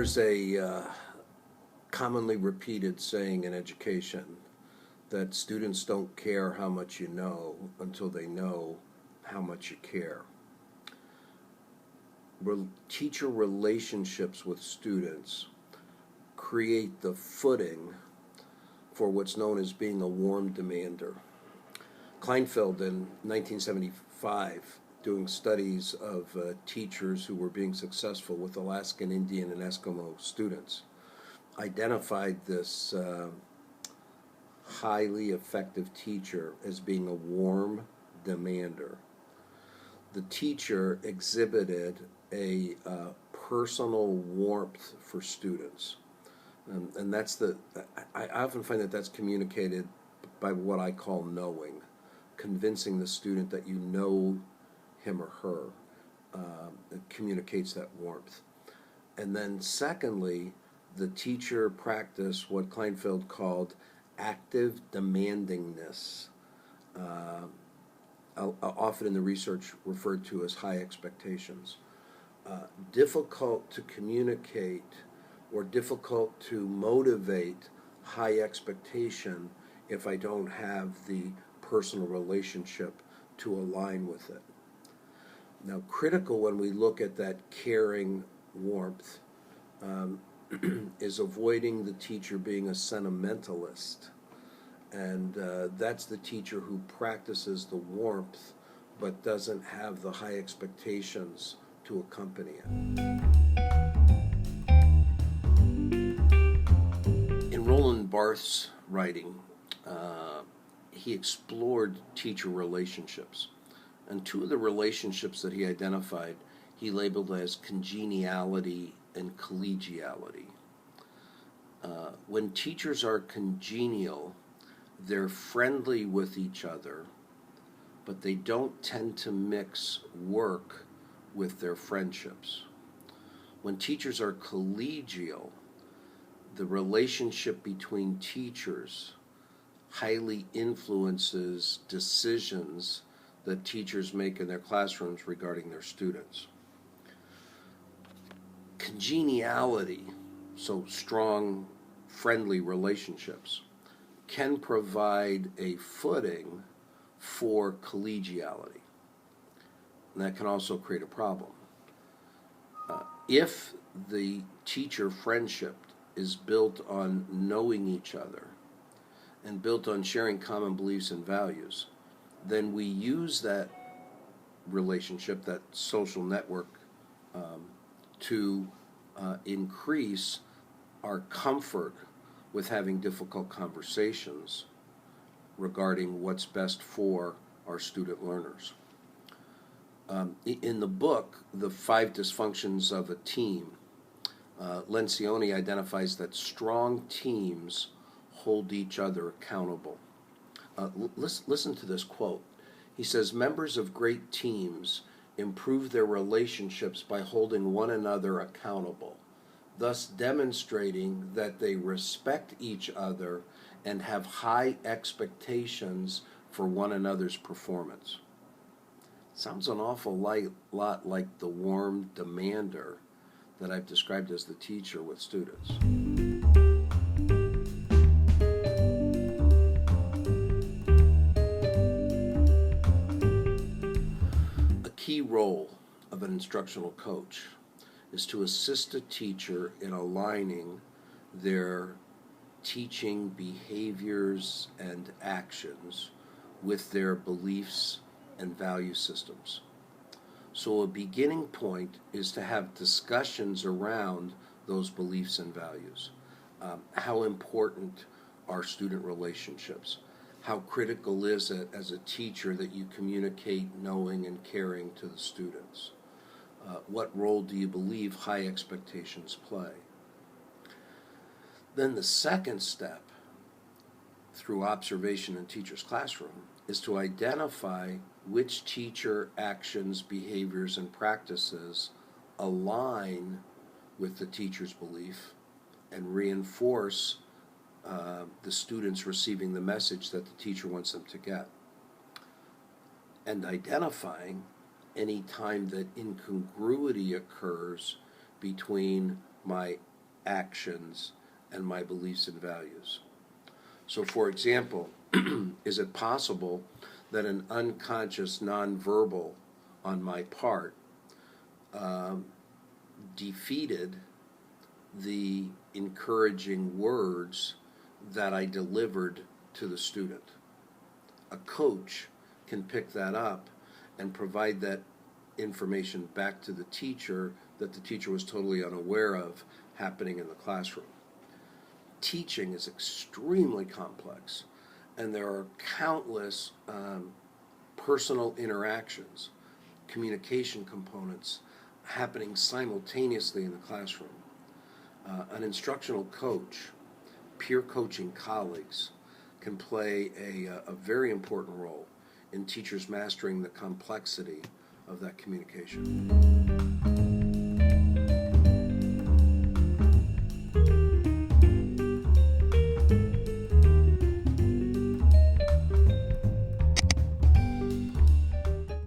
There's a commonly repeated saying in education that students don't care how much you know until they know how much you care. Teacher relationships with students create the footing for what's known as being a warm demander. Kleinfeld in 1975, doing studies of teachers who were being successful with Alaskan Indian and Eskimo students, identified this highly effective teacher as being a warm demander. The teacher exhibited a personal warmth for students. And I often find that that's communicated by what I call knowing, convincing the student that you know him or her. It communicates that warmth. And then secondly, the teacher practiced what Kleinfeld called active demandingness, often in the research referred to as high expectations. Difficult to communicate or difficult to motivate high expectation if I don't have the personal relationship to align with it. Now, critical when we look at that caring warmth is avoiding the teacher being a sentimentalist. And that's the teacher who practices the warmth but doesn't have the high expectations to accompany it. In Roland Barthes' writing, he explored teacher relationships. And two of the relationships that he identified, he labeled as congeniality and collegiality. When teachers are congenial, they're friendly with each other, but they don't tend to mix work with their friendships. When teachers are collegial, the relationship between teachers highly influences decisions that teachers make in their classrooms regarding their students. Congeniality, so strong, friendly relationships, can provide a footing for collegiality. And that can also create a problem. If the teacher friendship is built on knowing each other and built on sharing common beliefs and values, then we use that relationship, that social network, to increase our comfort with having difficult conversations regarding what's best for our student learners. In the book, The 5 Dysfunctions of a Team, Lencioni identifies that strong teams hold each other accountable. Listen to this quote. He says, members of great teams improve their relationships by holding one another accountable, thus demonstrating that they respect each other and have high expectations for one another's performance. Sounds an awful lot like the warm demander that I've described as the teacher with students. A key role of an instructional coach is to assist a teacher in aligning their teaching behaviors and actions with their beliefs and value systems. So a beginning point is to have discussions around those beliefs and values. How important are student relationships? How critical is it as a teacher that you communicate knowing and caring to the students? What role do you believe high expectations play? Then the second step, through observation in teacher's classroom, is to identify which teacher actions, behaviors, and practices align with the teacher's belief and reinforce the students receiving the message that the teacher wants them to get. And identifying any time that incongruity occurs between my actions, and my beliefs and values. So, for example, is it possible that an unconscious nonverbal on my part defeated the encouraging words that I delivered to the student? A coach can pick that up and provide that information back to the teacher that the teacher was totally unaware of happening in the classroom. Teaching is extremely complex, and there are countless personal interactions, communication components happening simultaneously in the classroom. An instructional coach, peer coaching colleagues, can play a very important role in teachers mastering the complexity of that communication.